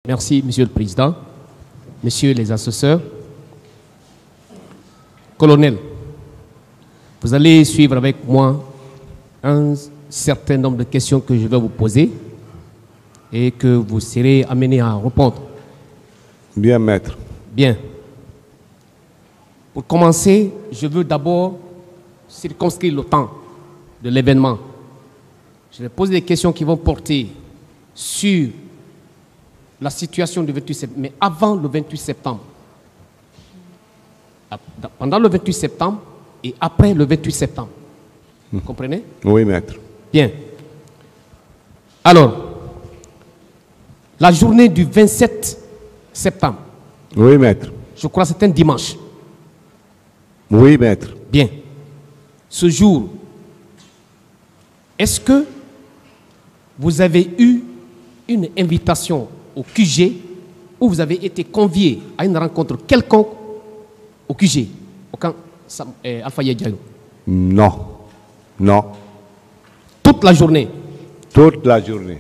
Merci, Monsieur le Président, Messieurs les assesseurs. Colonel, vous allez suivre avec moi un certain nombre de questions que je vais vous poser et que vous serez amené à répondre. Bien, maître. Bien. Pour commencer, je veux d'abord circonscrire le temps de l'événement. Je vais poser des questions qui vont porter sur la situation du 28 septembre, mais avant le 28 septembre. Pendant le 28 septembre et après le 28 septembre. Vous comprenez? Oui, maître. Bien. Alors, la journée du 27 septembre. Oui, maître. Je crois que c'est un dimanche. Oui, maître. Bien. Ce jour, est-ce que vous avez eu une invitation au QG ou vous avez été convié à une rencontre quelconque au QG, au camp Alpha Diallo? Non. Non. Toute la journée? Toute la journée.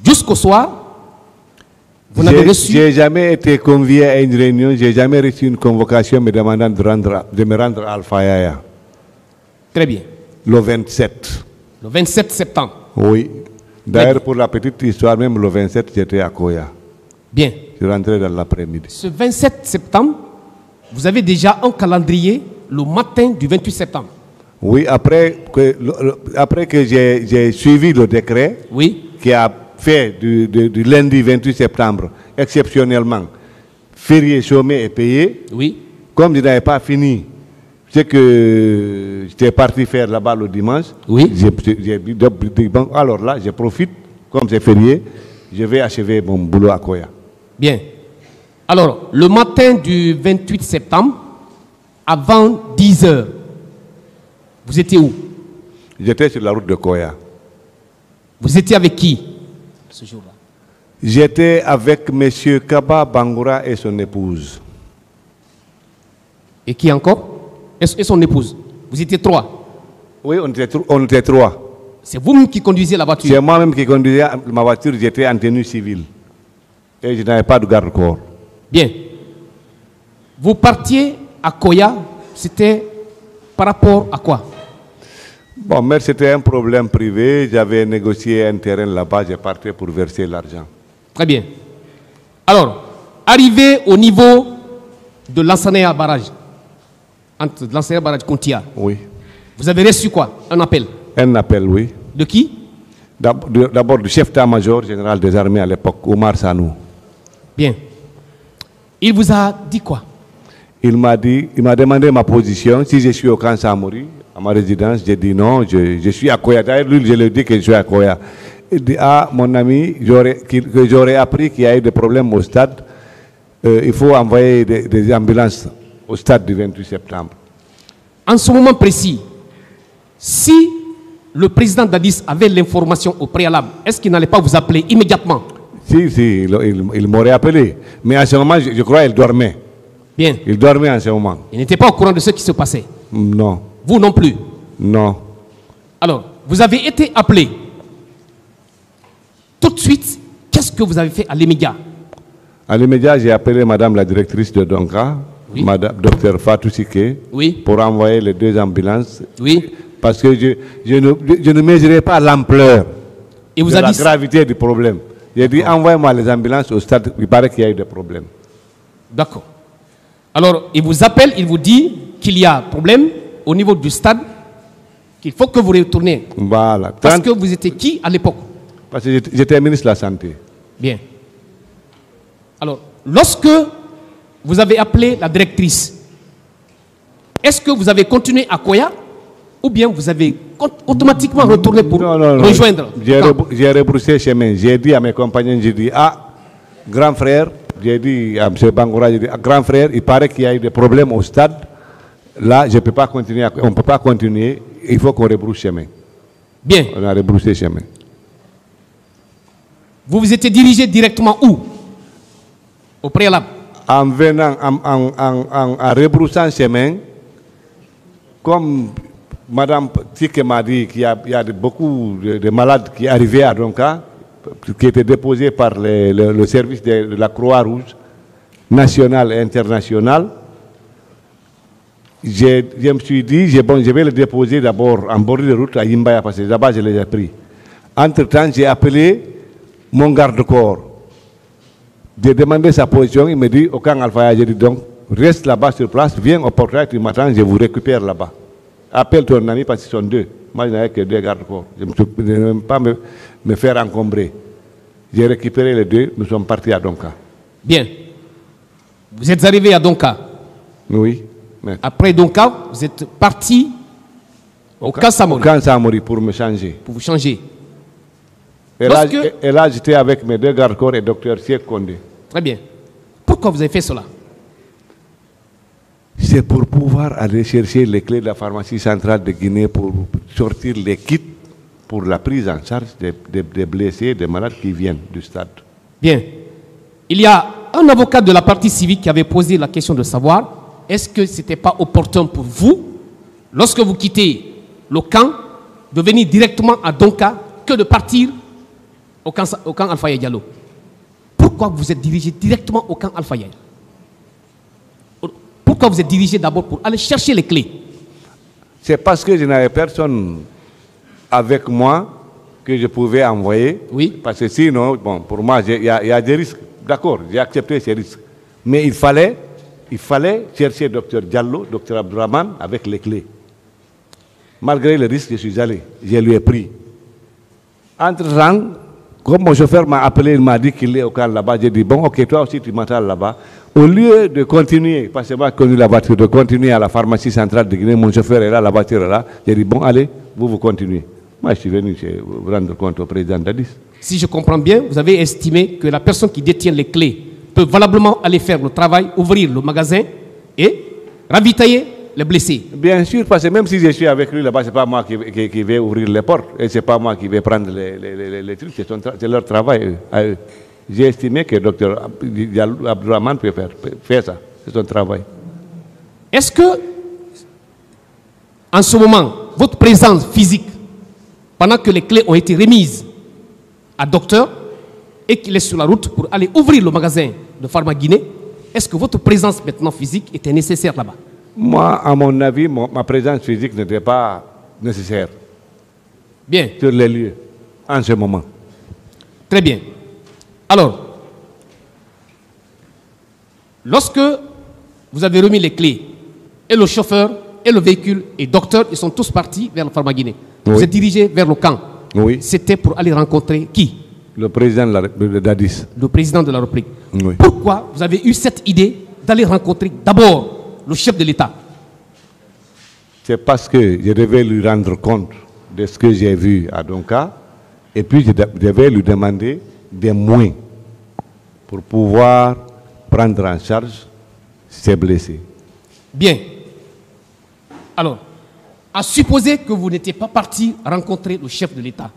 Jusqu'au soir? Vous n'avez reçu? J'ai jamais été convié à une réunion, j'ai jamais reçu une convocation me demandant de me rendre à Alpha Yaya. Très bien. Le 27. Le 27 septembre? Oui. D'ailleurs, pour la petite histoire, même le 27, j'étais à Koya. Bien. Je rentrais dans l'après-midi. Ce 27 septembre, vous avez déjà un calendrier le matin du 28 septembre? Oui, après que j'ai suivi le décret, oui, qui a fait du lundi 28 septembre, exceptionnellement, férié, chômé et payé. Oui. Comme je n'avais pas fini, c'est que j'étais parti faire là-bas le dimanche. Oui. Bon, alors là, je profite, comme c'est férié, je vais achever mon boulot à Koya. Bien. Alors, le matin du 28 septembre, avant 10 heures, vous étiez où? J'étais sur la route de Koya. Vous étiez avec qui ce jour-là? J'étais avec M. Kaba Bangoura et son épouse. Et qui encore? Et son épouse? Vous étiez trois? Oui, on était trois. C'est vous-même qui conduisez la voiture? C'est moi-même qui conduisais ma voiture, j'étais en tenue civile. Et je n'avais pas de garde-corps. Bien. Vous partiez à Koya, c'était par rapport à quoi? Bon, mais c'était un problème privé. J'avais négocié un terrain là-bas, j'ai parti pour verser l'argent. Très bien. Alors, arrivé au niveau de l'Ansana barrage, entre l'Ansana barrage Kontia. Oui. Vous avez reçu quoi? Un appel? Un appel, oui. De qui? D'abord du chef d'état-major général des armées à l'époque, Omar Sanou. Bien. Il vous a dit quoi? Il m'a demandé ma position, si je suis au camp Samori, à ma résidence. J'ai dit non, je suis à Koya. D'ailleurs, lui, je lui ai dit que je suis à Koya. Il dit, ah, mon ami, que j'aurais appris qu'il y a eu des problèmes au stade. Il faut envoyer des ambulances au stade du 28 septembre. En ce moment précis, si le président Dadis avait l'information au préalable, est-ce qu'il n'allait pas vous appeler immédiatement? Si, il m'aurait appelé. Mais en ce moment, je crois qu'il dormait. Bien. Il dormait en ce moment. Il n'était pas au courant de ce qui se passait? Non. Vous non plus? Non. Alors, vous avez été appelé. Tout de suite, qu'est-ce que vous avez fait à l'immédiat? À l'immédiat, j'ai appelé madame la directrice de Donka, oui, madame Dr Fatou Sike, oui, pour envoyer les deux ambulances. Oui. Parce que je ne mesurais pas l'ampleur de la gravité du problème. J'ai dit, envoyez-moi les ambulances au stade, il paraît qu'il y a eu des problèmes. D'accord. Alors, il vous appelle, il vous dit qu'il y a un problème au niveau du stade, qu'il faut que vous retourniez. Voilà. Parce que vous étiez qui à l'époque? Parce que j'étais ministre de la Santé. Bien. Alors, lorsque vous avez appelé la directrice, est-ce que vous avez continué à Koya ou bien vous avez automatiquement retourné pour rejoindre? J'ai rebroussé chemin. J'ai dit à mes compagnons, j'ai dit, ah, grand frère, j'ai dit à M. Bangoura, j'ai dit, ah, grand frère, il paraît qu'il y a eu des problèmes au stade. Là, je peux pas continuer, on ne peut pas continuer, il faut qu'on rebrousse chemin. Bien. On a rebroussé chemin. Vous vous étiez dirigé directement où? Au préalable? En venant, en rebroussant chemin, comme Madame Tike m'a dit qu'il y a beaucoup de malades qui arrivaient à Donka, qui était déposé par le service de la Croix-Rouge nationale et internationale. Je me suis dit, je vais le déposer d'abord en bord de route à Yimbaya, parce que là-bas je l'ai pris. Entre-temps, j'ai appelé mon garde-corps. J'ai demandé sa position, il me dit, au camp Alpha, j'ai dit donc, reste là-bas sur place, viens au portrait, tu m'attends, je vous récupère là-bas. Appelle ton ami parce qu'ils sont deux. Moi, je n'avais que deux garde-corps. Je ne veux pas me faire encombrer. J'ai récupéré les deux, nous sommes partis à Donka. Bien. Vous êtes arrivé à Donka. Oui. Après Donka, vous êtes parti au camp Samori. Au camp Samori pour me changer. Pour vous changer. Et là, j'étais avec mes deux garde-corps et Dr Siek Kondé. Très bien. Pourquoi vous avez fait cela? C'est pour pouvoir aller chercher les clés de la pharmacie centrale de Guinée pour sortir les kits pour la prise en charge des blessés, des malades qui viennent du stade. Bien. Il y a un avocat de la partie civique qui avait posé la question de savoir est-ce que ce n'était pas opportun pour vous, lorsque vous quittez le camp, de venir directement à Donka que de partir au camp Alpha Diallo. Pourquoi vous êtes dirigé directement au camp Alpha Diallo? Pourquoi vous êtes dirigé d'abord pour aller chercher les clés? C'est parce que je n'avais personne avec moi que je pouvais envoyer. Oui. Parce que sinon, bon, pour moi, il y a des risques. D'accord, j'ai accepté ces risques. Mais il fallait chercher Dr Diallo, Dr Abdourahmane avec les clés. Malgré le risque, je suis allé. Je lui ai pris. Entre-temps, comme mon chauffeur m'a appelé, il m'a dit qu'il est au camp là-bas. J'ai dit, bon, ok, toi aussi tu m'attends là-bas. Au lieu de continuer, parce que moi j'ai connu la voiture, de continuer à la pharmacie centrale de Guinée, mon chauffeur est là, la voiture est là. J'ai dit, bon, allez, vous continuez. Moi, je suis venu vous rendre compte au président Dadis. Si je comprends bien, vous avez estimé que la personne qui détient les clés peut valablement aller faire le travail, ouvrir le magasin et ravitailler les blessés. Bien sûr, parce que même si je suis avec lui là-bas, ce n'est pas moi qui vais ouvrir les portes et ce n'est pas moi qui vais prendre les trucs, c'est leur travail à eux. J'ai estimé que le docteur Abdourahmane peut faire ça, c'est son travail. Est-ce que, en ce moment, votre présence physique, pendant que les clés ont été remises à docteur et qu'il est sur la route pour aller ouvrir le magasin de Pharma Guinée, est-ce que votre présence maintenant physique était nécessaire là-bas? Moi, à mon avis, ma présence physique n'était pas nécessaire. Bien. Sur les lieux, en ce moment. Très bien. Alors, lorsque vous avez remis les clés, et le chauffeur, et le véhicule, et le docteur, ils sont tous partis vers le Pharma Guinée. Oui. Vous êtes dirigé vers le camp. Oui. C'était pour aller rencontrer qui? Le président de Dadis. Le président de la République. Oui. Pourquoi vous avez eu cette idée d'aller rencontrer d'abord le chef de l'État? C'est parce que je devais lui rendre compte de ce que j'ai vu à Donka, et puis je devais lui demander des moyens pour pouvoir prendre en charge ses blessés. Bien. Alors, à supposer que vous n'étiez pas parti rencontrer le chef de l'État,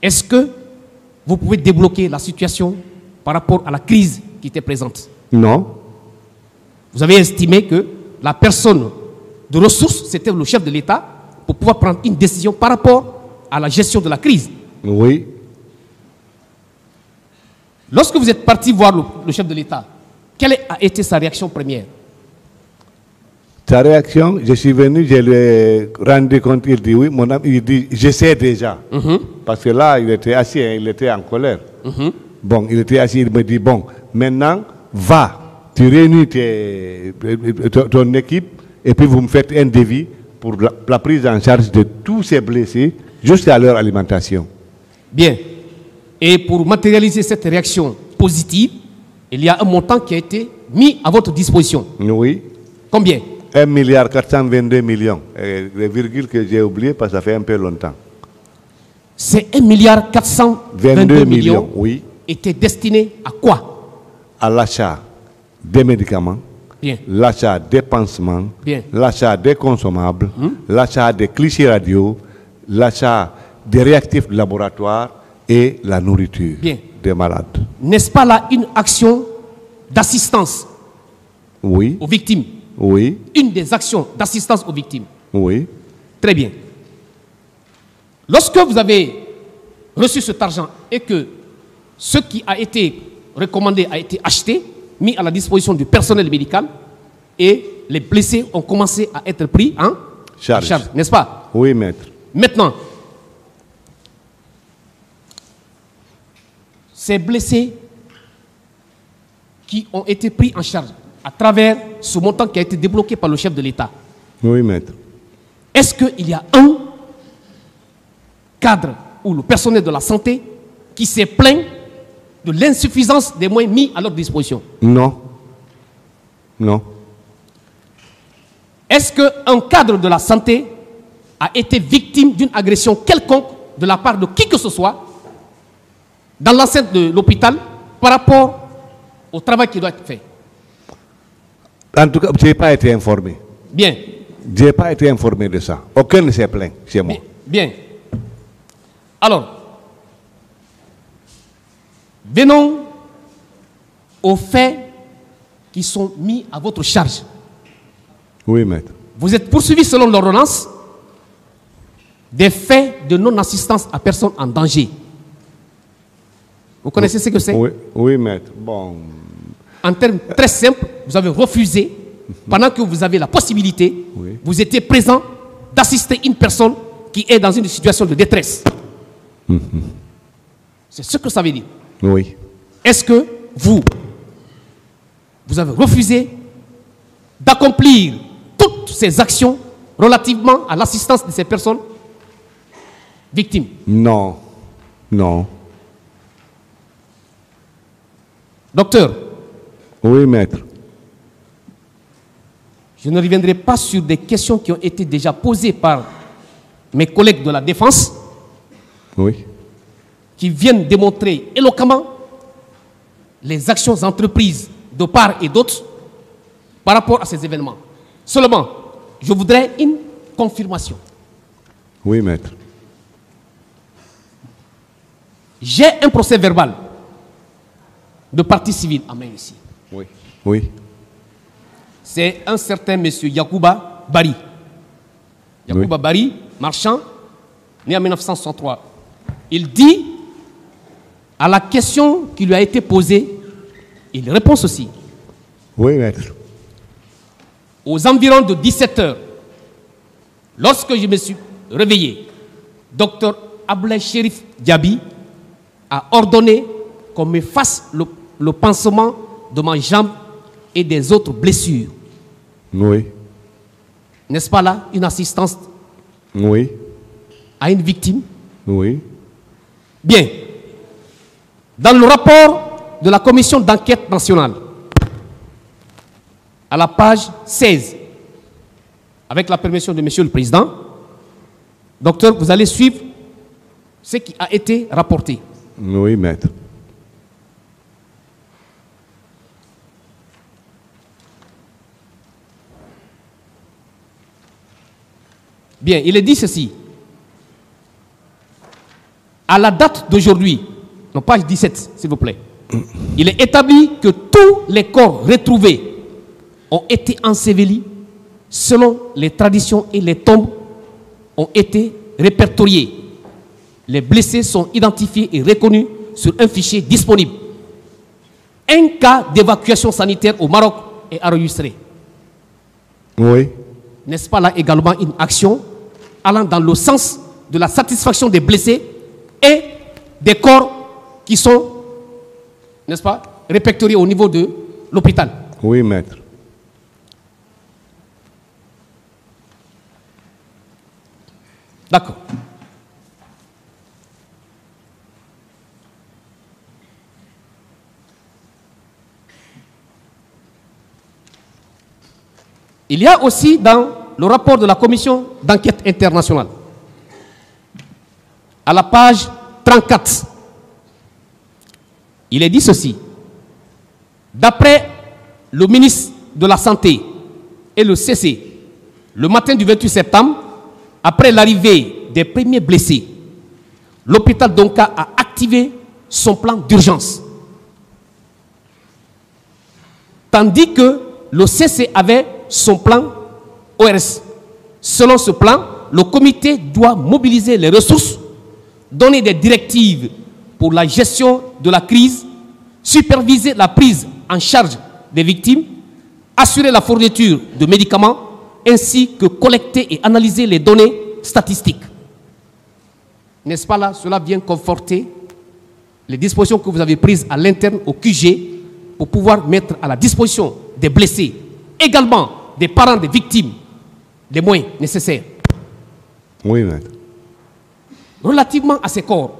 est-ce que vous pouvez débloquer la situation par rapport à la crise qui était présente? Non. Vous avez estimé que la personne de ressources, c'était le chef de l'État pour pouvoir prendre une décision par rapport à la gestion de la crise? Oui. Lorsque vous êtes parti voir le chef de l'État, quelle a été sa réaction première? Sa réaction, je suis venu, je lui ai rendu compte, il dit oui, mon ami, il dit, je sais déjà. Parce que là, il était assis, il était en colère. Bon, il était assis, il me dit, bon, maintenant, va, tu réunis ton équipe, et puis vous me faites un devis pour la prise en charge de tous ces blessés, jusqu'à leur alimentation. Bien. Et pour matérialiser cette réaction positive, il y a un montant qui a été mis à votre disposition. Oui. Combien? 1,422 millions. Et les virgules que j'ai oubliées parce que ça fait un peu longtemps. C'est 1,422 millions. Oui. Étaient destinés à quoi? À l'achat des médicaments, l'achat des pansements, l'achat des consommables, l'achat des clichés radio, l'achat des réactifs de laboratoire et la nourriture des malades. N'est-ce pas là une action d'assistance aux victimes? Oui. Une des actions d'assistance aux victimes. Oui. Très bien. Lorsque vous avez reçu cet argent et que ce qui a été recommandé a été acheté, mis à la disposition du personnel médical et les blessés ont commencé à être pris en charge, n'est-ce pas? Oui, maître. Maintenant, ces blessés qui ont été pris en charge à travers ce montant qui a été débloqué par le chef de l'État. Oui, maître. Est-ce qu'il y a un cadre ou le personnel de la santé qui s'est plaint de l'insuffisance des moyens mis à leur disposition? Non. Non. Est-ce qu'un cadre de la santé a été victime d'une agression quelconque de la part de qui que ce soit dans l'enceinte de l'hôpital par rapport au travail qui doit être fait? En tout cas, je n'ai pas été informé. Bien. Je n'ai pas été informé de ça. Aucun ne s'est plaint chez moi. Bien. Alors, venons aux faits qui sont mis à votre charge. Oui, maître. Vous êtes poursuivi selon l'ordonnance des faits de non-assistance à personne en danger. Vous connaissez ce que c'est? Oui, oui, maître. Bon. En termes très simples, vous avez refusé, pendant que vous avez la possibilité, oui, vous étiez présent d'assister une personne qui est dans une situation de détresse. C'est ce que ça veut dire. Oui. Est-ce que vous avez refusé d'accomplir toutes ces actions relativement à l'assistance de ces personnes victimes? Non. Non. Docteur. Oui, maître. Je ne reviendrai pas sur des questions qui ont été déjà posées par mes collègues de la défense. Oui. Qui viennent démontrer éloquemment les actions entreprises de part et d'autre par rapport à ces événements. Seulement, je voudrais une confirmation. Oui, maître. J'ai un procès verbal de partie civile en main ici. Oui. Oui. C'est un certain monsieur Yacouba Bari. Yacouba Bari, marchand, né en 1963. Il dit, à la question qui lui a été posée, il répond ceci. Oui, maître. Aux environs de 17 h, lorsque je me suis réveillé, Dr Ablaye Chérif Diaby a ordonné qu'on me fasse le pansement de ma jambe et des autres blessures. Oui. N'est-ce pas là une assistance? Oui. À une victime? Oui. Bien. Dans le rapport de la commission d'enquête nationale, à la page 16, avec la permission de Monsieur le Président, docteur, vous allez suivre ce qui a été rapporté. Oui, maître. Bien, il est dit ceci. À la date d'aujourd'hui, non, page 17, s'il vous plaît, il est établi que tous les corps retrouvés ont été ensevelis selon les traditions et les tombes ont été répertoriées. Les blessés sont identifiés et reconnus sur un fichier disponible. Un cas d'évacuation sanitaire au Maroc est enregistré. Oui. N'est-ce pas là également une action allant dans le sens de la satisfaction des blessés et des corps qui sont, n'est-ce pas, répertoriés au niveau de l'hôpital? Oui, maître. D'accord. Il y a aussi dans le rapport de la commission d'enquête internationale, à la page 34, il est dit ceci. D'après le ministre de la Santé et le CC, le matin du 28 septembre, après l'arrivée des premiers blessés, l'hôpital d'Onka a activé son plan d'urgence. Tandis que le CC avait son plan ORS. Selon ce plan, le comité doit mobiliser les ressources, donner des directives pour la gestion de la crise, superviser la prise en charge des victimes, assurer la fourniture de médicaments, ainsi que collecter et analyser les données statistiques. N'est-ce pas là? Cela vient conforter les dispositions que vous avez prises à l'interne au QG pour pouvoir mettre à la disposition des blessés, également des parents des victimes, les moyens nécessaires. Oui, maître. Relativement à ces corps,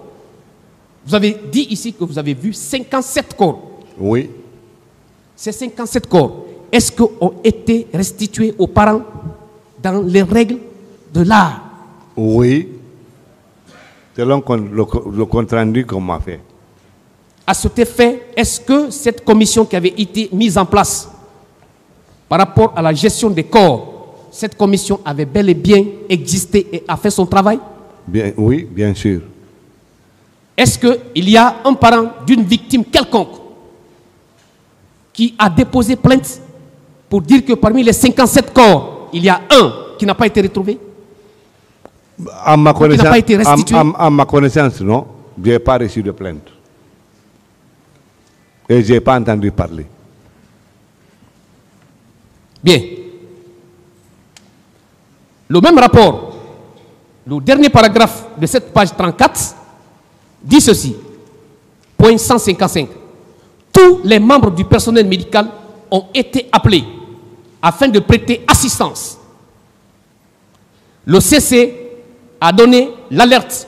vous avez dit ici que vous avez vu 57 corps. Oui. Ces 57 corps, est-ce qu'ils ont été restitués aux parents dans les règles de l'art? Oui. Selon le compte rendu qu'on m'a fait. À cet effet, est-ce que cette commission qui avait été mise en place par rapport à la gestion des corps, cette commission avait bel et bien existé et a fait son travail? Bien, oui, bien sûr. Est-ce qu'il y a un parent d'une victime quelconque qui a déposé plainte pour dire que parmi les 57 corps, il y a un qui n'a pas été retrouvé? À ma connaissance, qui n'a pas été restitué? à ma connaissance, non, je n'ai pas reçu de plainte. Et je n'ai pas entendu parler. Bien. Le même rapport, le dernier paragraphe de cette page 34, dit ceci. Point 155. Tous les membres du personnel médical ont été appelés afin de prêter assistance. Le CC a donné l'alerte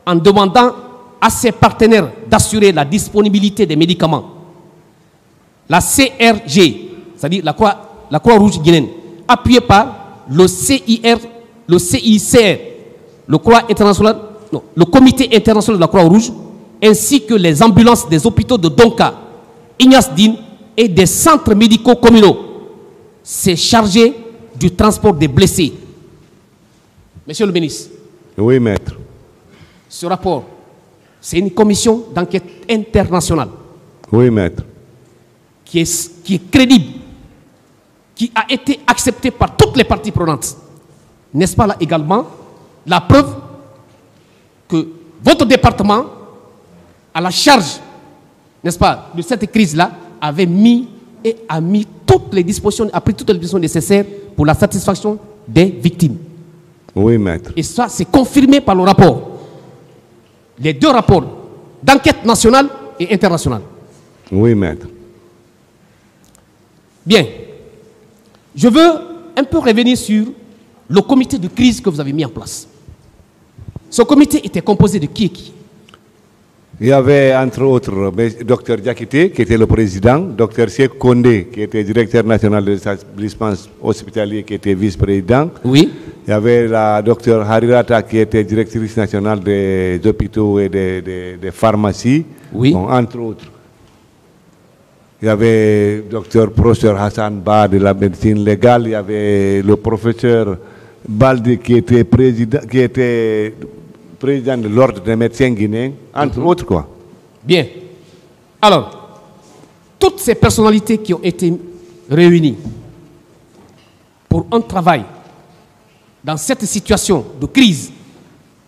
en demandant à ses partenaires d'assurer la disponibilité des médicaments. La CRG, c'est-à-dire la Croix-Rouge guinéenne, appuyée par le CICR, le Comité international de la Croix-Rouge, ainsi que les ambulances des hôpitaux de Donka, Ignace Dine et des centres médicaux communaux, s'est chargé du transport des blessés. Monsieur le ministre. Oui, maître. Ce rapport, c'est une commission d'enquête internationale. Oui, maître. Qui est crédible, qui a été acceptée par toutes les parties prenantes. N'est-ce pas là également la preuve que votre département, à la charge, n'est-ce pas, de cette crise-là, avait mis et a mis toutes les dispositions, a pris toutes les dispositions nécessaires pour la satisfaction des victimes. Oui, maître. Et ça, c'est confirmé par le rapport. Les deux rapports d'enquête nationale et internationale. Oui, maître. Bien. Je veux un peu revenir sur le comité de crise que vous avez mis en place. Ce comité était composé de qui et qui? Il y avait entre autres Dr Diakité, qui était le président, Dr Cheikh Kondé, qui était directeur national de l'établissement hospitalier, qui était vice-président. Oui. Il y avait la Dr Harirata, qui était directrice nationale des hôpitaux et des pharmacies, oui. Bon, entre autres. Il y avait Dr professeur Hassan Ba de la médecine légale, il y avait le professeur Baldi, qui était président de l'ordre des médecins guinéens, entre autres quoi. Bien. Alors, toutes ces personnalités qui ont été réunies pour un travail dans cette situation de crise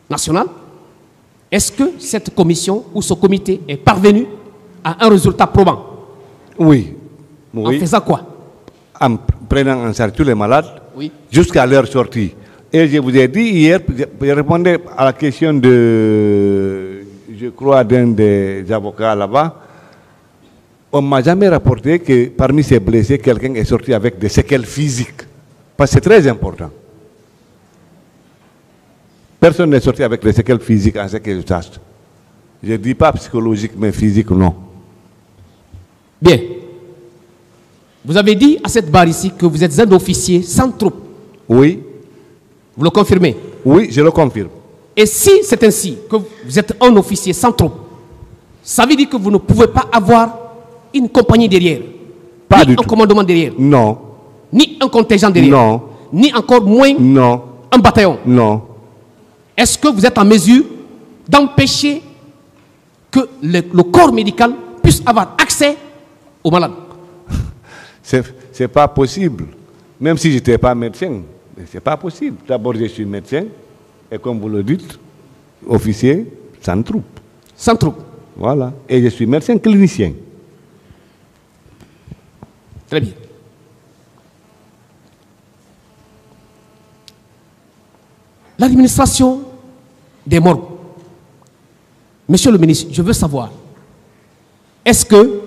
nationale, est-ce que cette commission ou ce comité est parvenu à un résultat probant? Oui. Oui. En faisant quoi? En prenant en charge tous les malades, oui, jusqu'à leur sortie. Et je vous ai dit hier, je répondais à la question de, je crois, d'un des avocats là-bas. On ne m'a jamais rapporté que parmi ces blessés, quelqu'un est sorti avec des séquelles physiques. Parce que c'est très important. Personne n'est sorti avec des séquelles physiques en ce que je sache. Je ne dis pas psychologique, mais physique, non. Bien. Vous avez dit à cette barre ici que vous êtes un officier sans troupe. Oui. Vous le confirmez? Oui, je le confirme. Et si c'est ainsi, que vous êtes un officier sans troupe, ça veut dire que vous ne pouvez pas avoir une compagnie derrière, pas ni un commandement derrière, non, ni un contingent derrière, non, ni encore moins non, un bataillon. Non. Est-ce que vous êtes en mesure d'empêcher que le corps médical puisse avoir accès aux malades? C'est pas possible. Même si je n'étais pas médecin, c'est pas possible. D'abord, je suis médecin, et comme vous le dites, officier sans troupe. Sans troupe. Voilà. Et je suis médecin clinicien. Très bien. L'administration des morgues. Monsieur le ministre, je veux savoir, est-ce que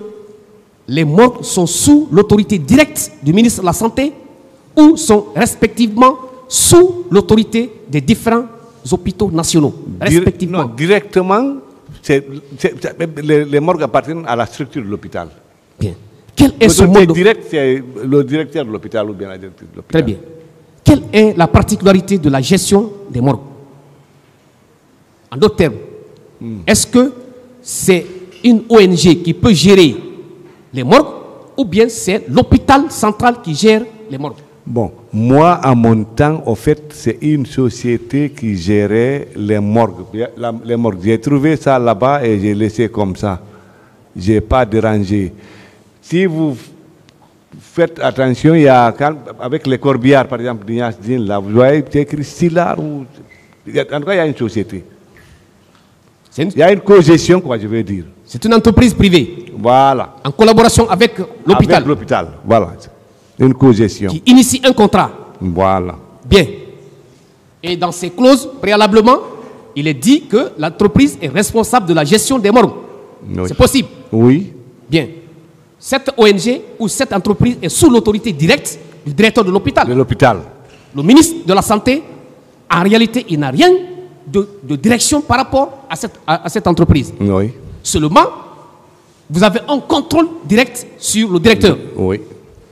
les morgues sont sous l'autorité directe du ministre de la Santé ou sont respectivement sous l'autorité des différents hôpitaux nationaux, respectivement? Non, directement, les morgues appartiennent à la structure de l'hôpital. Bien. Quel est ce mode direct, c'est le directeur de l'hôpital ou bien la directrice de l'hôpital. Très bien. Quelle est la particularité de la gestion des morgues? En d'autres termes, est-ce que c'est une ONG qui peut gérer les morgues ou bien c'est l'hôpital central qui gère les morgues? Bon, moi, à mon temps, au fait, c'est une société qui gérait les morgues. Les morgues. J'ai trouvé ça là-bas et j'ai laissé comme ça. Je n'ai pas dérangé. Si vous faites attention, il y a, avec les corbillards, par exemple, là, vous voyez, c'est écrit Stylar. En tout cas, il y a une société. Il y a une cogestion, quoi, je veux dire. C'est une entreprise privée. Voilà. En collaboration avec l'hôpital. Avec l'hôpital, voilà. Une cogestion. Qui initie un contrat. Voilà. Bien. Et dans ces clauses, préalablement, il est dit que l'entreprise est responsable de la gestion des morgues. Oui. C'est possible? Oui. Bien. Cette ONG ou cette entreprise est sous l'autorité directe du directeur de l'hôpital. De l'hôpital. Le ministre de la Santé, en réalité, il n'a rien de direction par rapport à cette entreprise. Oui. Seulement, vous avez un contrôle direct sur le directeur. Oui.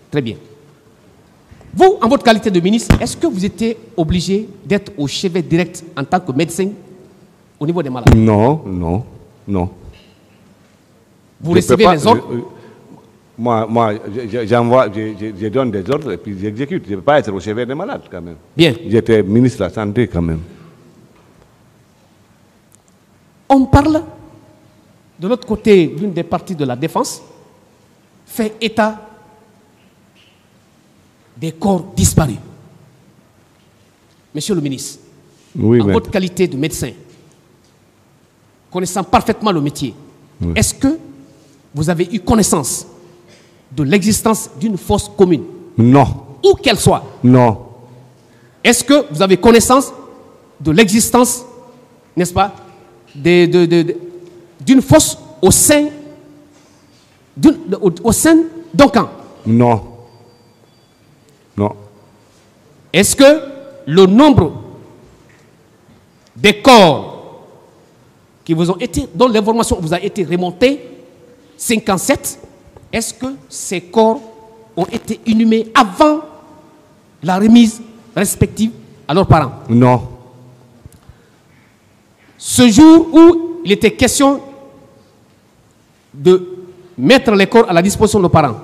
Très bien. Vous, en votre qualité de ministre, est-ce que vous étiez obligé d'être au chevet direct en tant que médecin au niveau des malades? Non, non, non. Vous recevez les ordres? Moi, je donne des ordres et puis j'exécute. Je ne peux pas être au chevet des malades quand même. Bien. J'étais ministre de la Santé quand même. On parle, de l'autre côté, d'une des parties de la défense, fait état des corps disparus. Monsieur le ministre, oui, en votre qualité de médecin, connaissant parfaitement le métier, oui, est-ce que vous avez eu connaissance de l'existence d'une fosse commune? Non. Où qu'elle soit? Non. Est-ce que vous avez connaissance de l'existence, n'est-ce pas, d'une fosse au sein d'un camp? Non. Non. Est-ce que le nombre des corps qui vous ont été, dont l'information vous a été remontée, 57, est-ce que ces corps ont été inhumés avant la remise respective à leurs parents? Non. Ce jour où il était question de mettre les corps à la disposition de nos parents,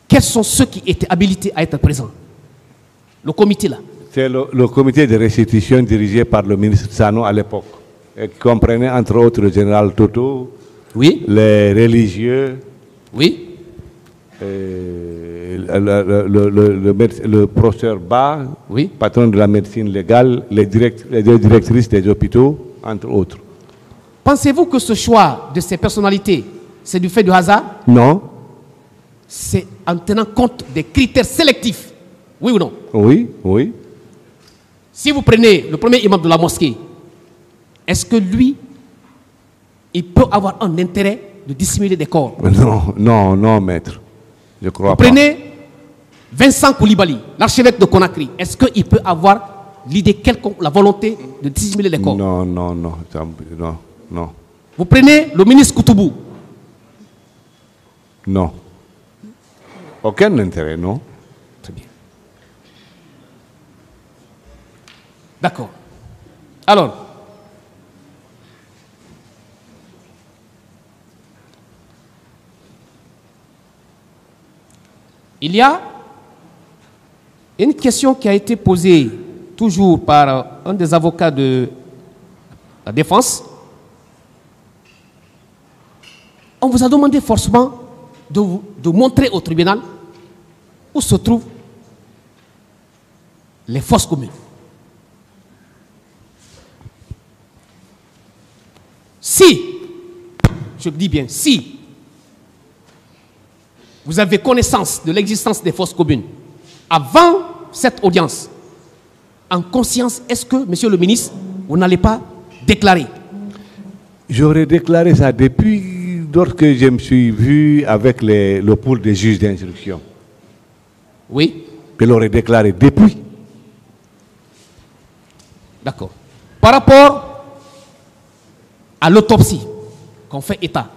quels sont ceux qui étaient habilités à être présents? Le comité là. C'est le comité de restitution dirigé par le ministre Sano à l'époque, et qui comprenait entre autres le général Toto, oui, les religieux, oui, le professeur Ba, oui, patron de la médecine légale, les deux directrices des hôpitaux, entre autres. Pensez-vous que ce choix de ces personnalités, c'est du fait du hasard? Non. C'est en tenant compte des critères sélectifs, oui ou non? Oui, oui. Si vous prenez le premier imam de la mosquée, est-ce que lui, il peut avoir un intérêt de dissimuler des corps? Non, non, non, maître. Je crois pas. Prenez Vincent Koulibaly, l'archevêque de Conakry. Est-ce qu'il peut avoir l'idée quelconque, la volonté de dissimuler les corps? Non, non, non, non, non. Vous prenez le ministre Koutoubou. Non. Aucun intérêt, non? Très bien. D'accord. Alors, il y a une question qui a été posée toujours par un des avocats de la défense. On vous a demandé forcément de montrer au tribunal où se trouvent les fosses communes. Si je dis bien, si vous avez connaissance de l'existence des fosses communes avant cette audience, en conscience, est-ce que, monsieur le ministre, vous n'allez pas déclarer? J'aurais déclaré ça depuis lorsque je me suis vu avec le pool des juges d'instruction. Oui. Je l'aurais déclaré depuis. D'accord. Par rapport à l'autopsie qu'on fait état,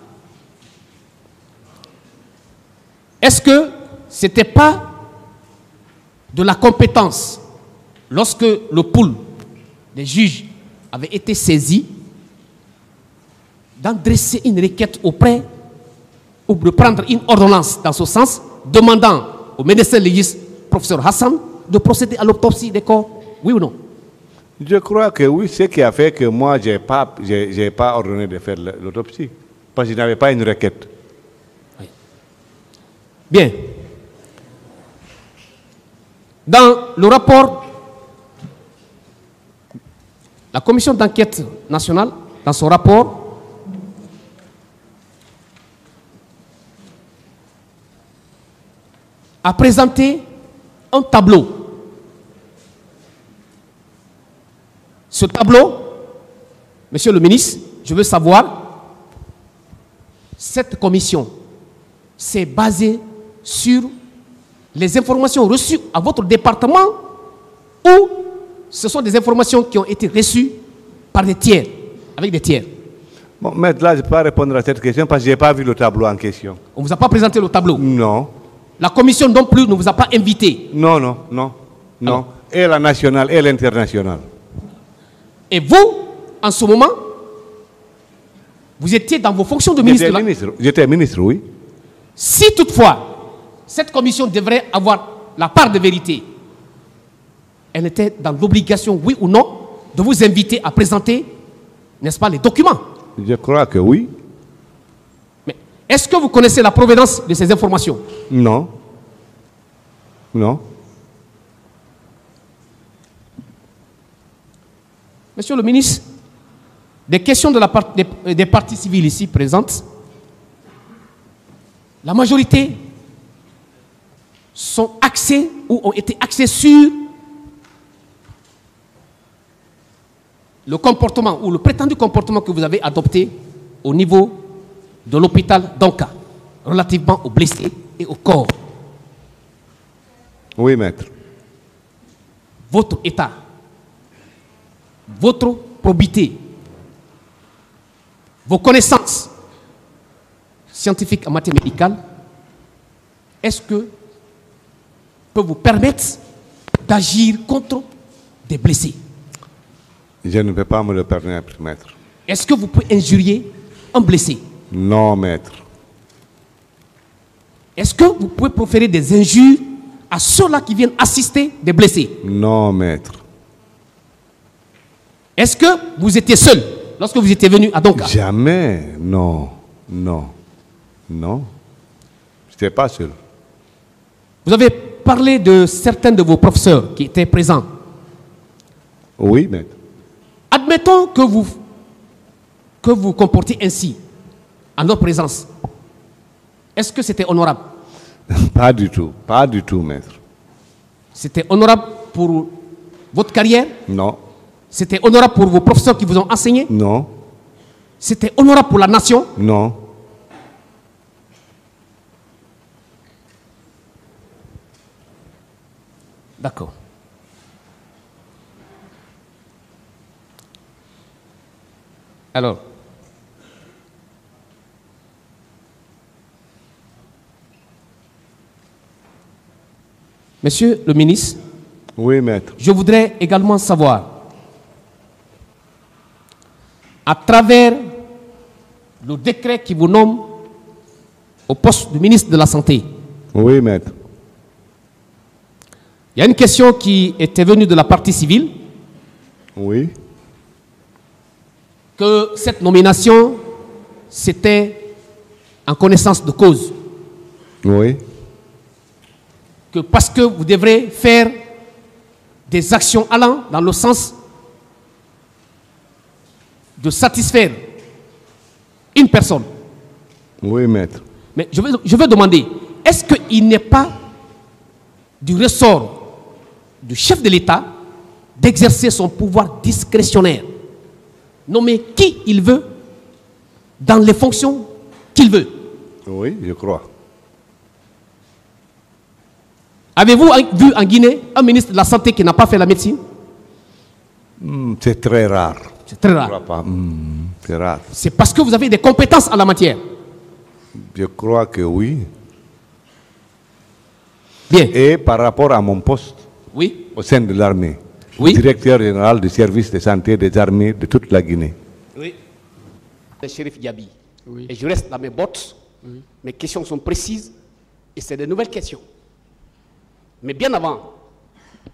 est-ce que ce n'était pas de la compétence lorsque le pool des juges avait été saisi d'adresser une requête auprès ou de prendre une ordonnance dans ce sens, demandant au médecin légiste, professeur Hassan, de procéder à l'autopsie des corps, oui ou non? Je crois que oui, ce qui a fait que moi, je n'ai pas ordonné de faire l'autopsie, parce que je n'avais pas une requête. Oui. Bien. Dans le rapport, la commission d'enquête nationale, dans son rapport, a présenté un tableau. Ce tableau, monsieur le ministre, je veux savoir, cette commission s'est basée sur les informations reçues à votre département ou ce sont des informations qui ont été reçues par des tiers, avec des tiers? Bon, maître, là, je ne peux pas répondre à cette question parce que je n'ai pas vu le tableau en question. On ne vous a pas présenté le tableau? Non. La commission non plus ne vous a pas invité? Non, non, non, non. Alors, et la nationale et l'internationale. Et vous, en ce moment, vous étiez dans vos fonctions de ministre? J'étais ministre, oui. Si toutefois, cette commission devrait avoir la part de vérité, elle était dans l'obligation, oui ou non, de vous inviter à présenter, n'est-ce pas, les documents? Je crois que oui. Mais est-ce que vous connaissez la provenance de ces informations? Non. Non. Monsieur le ministre, des questions de des parties civiles ici présentes, la majorité sont axées ou ont été axées sur le comportement ou le prétendu comportement que vous avez adopté au niveau de l'hôpital d'Anka, relativement aux blessés et au corps. Oui, maître. Votre état, votre probité, vos connaissances scientifiques en matière médicale, est-ce que peut vous permettre d'agir contre des blessés? Je ne peux pas me le permettre, maître. Est-ce que vous pouvez injurier un blessé? Non, maître. Est-ce que vous pouvez proférer des injures à ceux-là qui viennent assister des blessés? Non, maître. Est-ce que vous étiez seul lorsque vous étiez venu à Donka? Jamais. Non, non, non. Je n'étais pas seul. Vous avez parlé de certains de vos professeurs qui étaient présents. Oui, maître. Admettons que vous comportiez ainsi, en notre présence. Est-ce que c'était honorable? Pas du tout, maître. C'était honorable pour votre carrière? Non. C'était honorable pour vos professeurs qui vous ont enseigné? Non. C'était honorable pour la nation? Non. D'accord. Alors, monsieur le ministre, oui, maître. Je voudrais également savoir, à travers le décret qui vous nomme au poste de ministre de la Santé. Oui, maître. Il y a une question qui était venue de la partie civile. Oui. Que cette nomination, c'était en connaissance de cause. Oui. Que parce que vous devrez faire des actions allant dans le sens de satisfaire une personne Oui, maître. Mais je veux demander, est-ce qu'il n'est pas du ressort du chef de l'État d'exercer son pouvoir discrétionnaire, nommer qui il veut, dans les fonctions qu'il veut? Oui, je crois. Avez-vous vu en Guinée un ministre de la Santé qui n'a pas fait la médecine? C'est très rare. C'est très Je rare. crois pas. C'est rare. C'est parce que vous avez des compétences en la matière. Je crois que oui. Bien. Et par rapport à mon poste Oui. au sein de l'armée, Oui. directeur général du service de santé des armées de toute la Guinée. Oui. Le shérif Diaby. Oui. Et je reste dans mes bottes. Oui. Mes questions sont précises et c'est de nouvelles questions. Mais bien avant,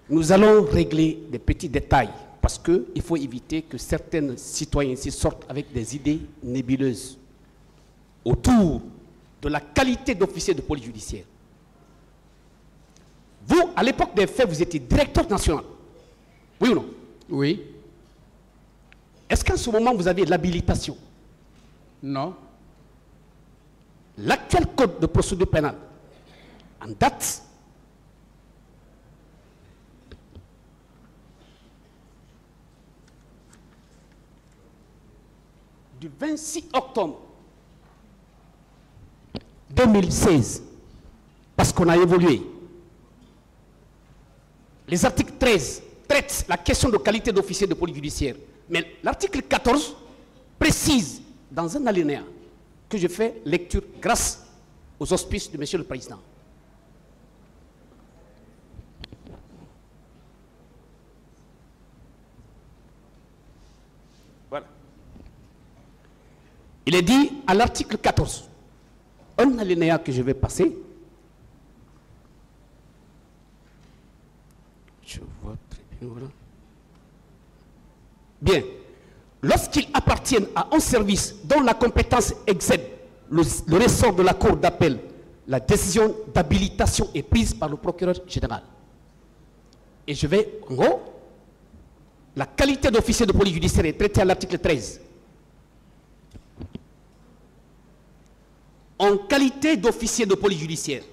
nous allons régler des petits détails parce qu'il faut éviter que certains citoyens ici sortent avec des idées nébuleuses autour de la qualité d'officier de police judiciaire. Vous, à l'époque des faits, vous étiez directeur national. Oui ou non? Oui. Est-ce qu'en ce moment, vous avez l'habilitation? Non. L'actuel code de procédure pénale, en date du 26 octobre 2016, parce qu'on a évolué. Les articles 13 traitent la question de qualité d'officier de police judiciaire. Mais l'article 14 précise dans un alinéa que je fais lecture grâce aux auspices de Monsieur le Président. Voilà. Il est dit à l'article 14, un alinéa que je vais passer. Je vois très bien, voilà. Bien. Lorsqu'ils appartiennent à un service dont la compétence excède le ressort de la cour d'appel, la décision d'habilitation est prise par le procureur général. Et je vais, en gros, la qualité d'officier de police judiciaire est traitée à l'article 13. En qualité d'officier de police judiciaire,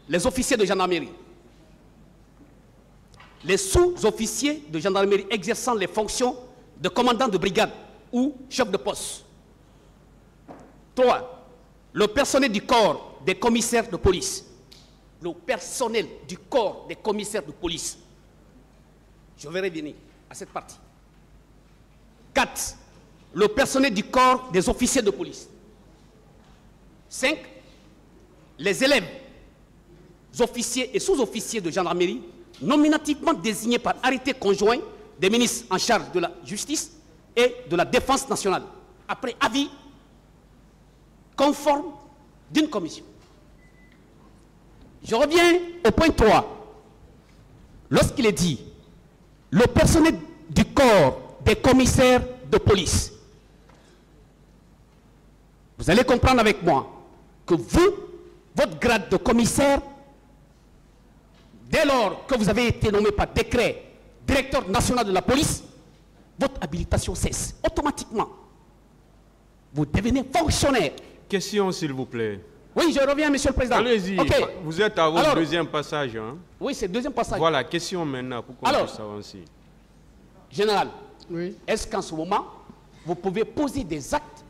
les officiers de gendarmerie, les sous-officiers de gendarmerie exerçant les fonctions de commandant de brigade ou chef de poste. 3. Le personnel du corps des commissaires de police. Le personnel du corps des commissaires de police. Je vais revenir à cette partie. 4. Le personnel du corps des officiers de police. 5. Les élèves, officiers et sous-officiers de gendarmerie nominativement désignés par arrêté conjoint des ministres en charge de la justice et de la défense nationale, après avis conforme d'une commission. Je reviens au point 3. Lorsqu'il est dit, le personnel du corps des commissaires de police, vous allez comprendre avec moi que vous, votre grade de commissaire, dès lors que vous avez été nommé par décret directeur national de la police, votre habilitation cesse automatiquement. Vous devenez fonctionnaire. Question, s'il vous plaît. Oui, je reviens, Monsieur le Président. Allez-y, okay. Vous êtes à votre deuxième passage. Hein? Oui, c'est le deuxième passage. Voilà, question maintenant pour qu'on puisse avancer. Général, oui. Est-ce qu'en ce moment, vous pouvez poser des actes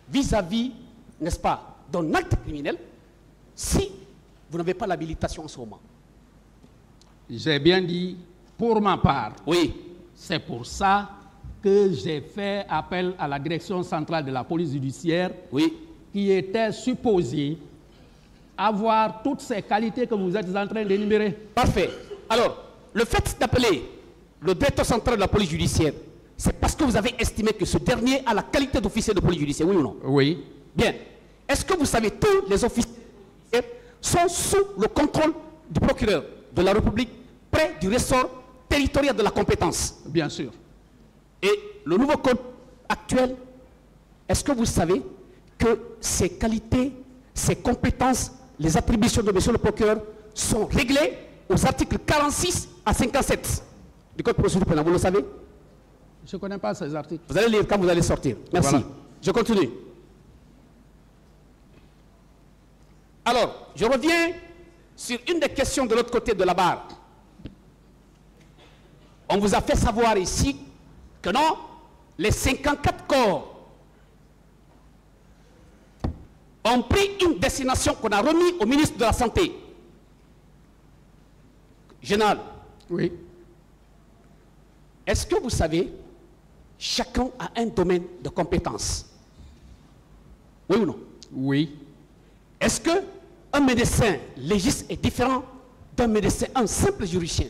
vis-à-vis, n'est-ce pas, d'un acte criminel si vous n'avez pas l'habilitation en ce moment? J'ai bien dit, pour ma part, oui. C'est pour ça que j'ai fait appel à la direction centrale de la police judiciaire, oui, qui était supposée avoir toutes ces qualités que vous êtes en train d'énumérer. Parfait. Alors, le fait d'appeler le directeur central de la police judiciaire, c'est parce que vous avez estimé que ce dernier a la qualité d'officier de police judiciaire, oui ou non? Oui. Bien. Est-ce que vous savez que tous les officiers sont sous le contrôle du procureur de la République, près du ressort territorial de la compétence? Bien sûr. Et le nouveau code actuel, est-ce que vous savez que ces qualités, ces compétences, les attributions de monsieur le procureur sont réglées aux articles 46 à 57 du code de procédure pénale? Vous le savez? Je ne connais pas ces articles. Vous allez lire quand vous allez sortir. Merci. Voilà. Je continue. Alors, je reviens sur une des questions de l'autre côté de la barre. On vous a fait savoir ici que non, les 54 corps ont pris une destination qu'on a remise au ministre de la Santé. Général. Oui. Est-ce que vous savez, chacun a un domaine de compétence? Oui ou non? Oui. Est-ce qu'un médecin légiste est différent d'un médecin, un simple juriste?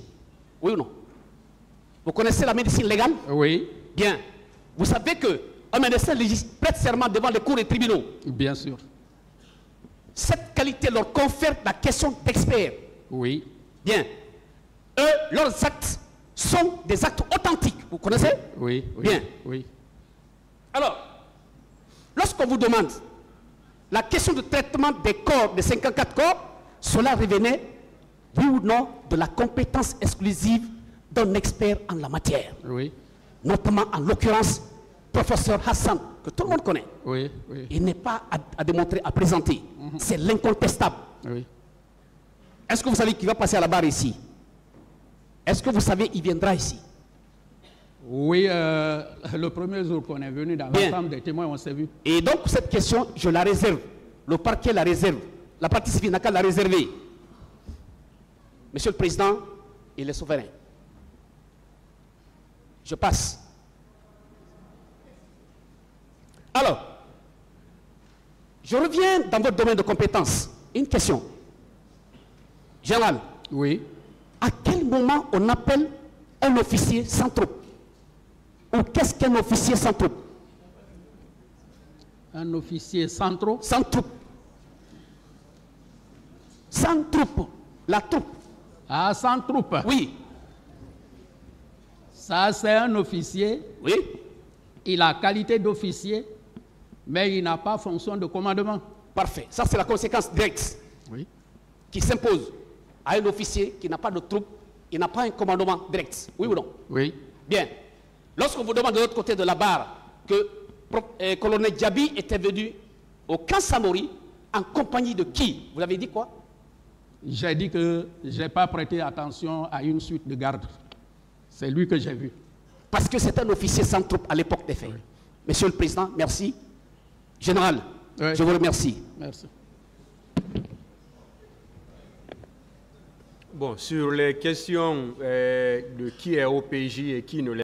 Oui ou non? Vous connaissez la médecine légale? Oui. Bien. Vous savez qu'un médecin légiste prête serment devant les cours et tribunaux. Bien sûr. Cette qualité leur confère la question d'expert. Oui. Bien. Eux, leurs actes sont des actes authentiques. Vous connaissez? Oui. Oui. Bien. Oui. Alors, lorsqu'on vous demande la question de traitement des corps, des 54 corps, cela revenait, oui ou non, de la compétence exclusive d'un expert en la matière. Oui. Notamment, en l'occurrence, professeur Hassan, que tout le monde connaît. Oui. Oui. Il n'est pas à démontrer, à présenter. C'est l'incontestable. Oui. Est-ce que vous savez qu'il va passer à la barre ici? Est-ce que vous savez qu'il viendra ici? Oui, le premier jour qu'on est venu dans la chambre des témoins, on s'est vu. Et donc, cette question, je la réserve. Le parquet la réserve. La partie civile n'a qu'à la réserver. Monsieur le Président, il est souverain. Je passe. Alors, je reviens dans votre domaine de compétence. Une question. Général. Oui. À quel moment on appelle un officier sans troupe? Ou qu'est-ce qu'un officier sans troupe? Un officier sans troupe? Sans troupe. Sans troupe. La troupe. Ah, sans troupe? Oui. Ça, c'est un officier. Oui. Il a qualité d'officier, mais il n'a pas fonction de commandement. Parfait. Ça, c'est la conséquence directe Oui. qui s'impose à un officier qui n'a pas de troupe, il n'a pas un commandement direct. Oui ou non? Oui. Bien. Lorsqu'on vous demande de l'autre côté de la barre que colonel Djabi était venu au camp Samori en compagnie de qui? Vous avez dit quoi? J'ai dit que je n'ai pas prêté attention à une suite de garde. C'est lui que j'ai vu. Parce que c'est un officier sans troupe à l'époque des faits. Oui. Monsieur le Président, merci. Général, oui. Je vous remercie. Merci. Bon, sur les questions de qui est OPJ et qui ne l'est